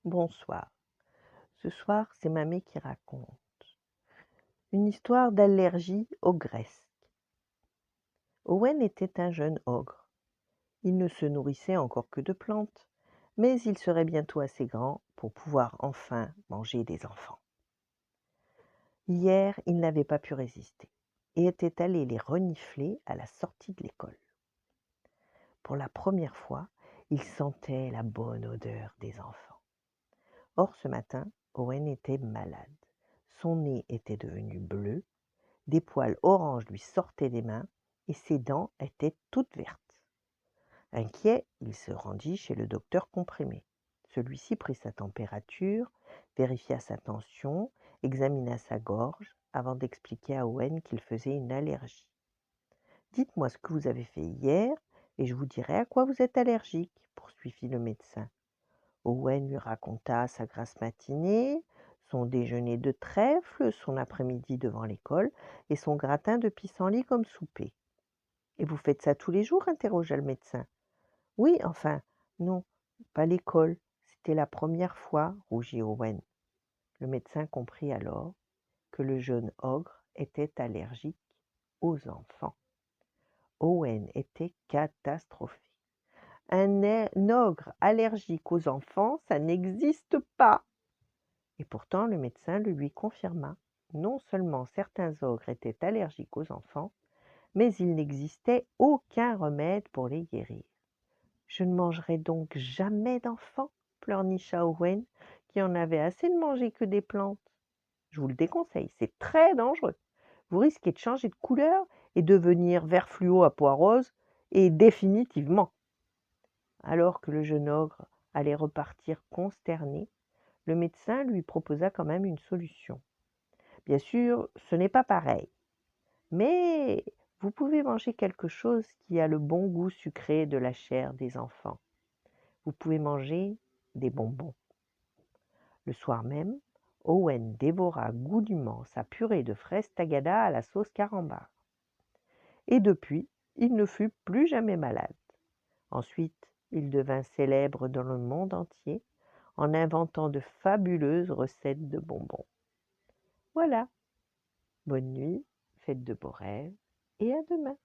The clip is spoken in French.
Bonsoir. Ce soir, c'est Mamie qui raconte une histoire d'allergie aux graisses. Owen était un jeune ogre. Il ne se nourrissait encore que de plantes, mais il serait bientôt assez grand pour pouvoir enfin manger des enfants. Hier, il n'avait pas pu résister et était allé les renifler à la sortie de l'école. Pour la première fois, il sentait la bonne odeur des enfants. Or, ce matin, Owen était malade. Son nez était devenu bleu. Des poils orange lui sortaient des mains et ses dents étaient toutes vertes. Inquiet, il se rendit chez le docteur comprimé. Celui-ci prit sa température, vérifia sa tension, examina sa gorge avant d'expliquer à Owen qu'il faisait une allergie. Dites-moi ce que vous avez fait hier et je vous dirai à quoi vous êtes allergique, poursuivit le médecin. Owen lui raconta sa grasse matinée, son déjeuner de trèfle, son après-midi devant l'école et son gratin de pissenlit comme souper. Et vous faites ça tous les jours interrogea le médecin. Oui, enfin, non, pas l'école. C'était la première fois, rougit Owen. Le médecin comprit alors que le jeune ogre était allergique aux enfants. Owen était catastrophé. Un ogre allergique aux enfants, ça n'existe pas. Et pourtant, le médecin le lui confirma. Non seulement certains ogres étaient allergiques aux enfants, mais il n'existait aucun remède pour les guérir. Je ne mangerai donc jamais d'enfants, pleurnicha Owen, qui en avait assez de manger que des plantes. Je vous le déconseille, c'est très dangereux. Vous risquez de changer de couleur et devenir vert fluo à pois rose, et définitivement. Alors que le jeune ogre allait repartir consterné, le médecin lui proposa quand même une solution. Bien sûr, ce n'est pas pareil, mais vous pouvez manger quelque chose qui a le bon goût sucré de la chair des enfants. Vous pouvez manger des bonbons. Le soir même, Owen dévora goulûment sa purée de fraises tagada à la sauce carambar. Et depuis, il ne fut plus jamais malade. Ensuite, il devint célèbre dans le monde entier en inventant de fabuleuses recettes de bonbons. Voilà. Bonne nuit, faites de beaux rêves et à demain.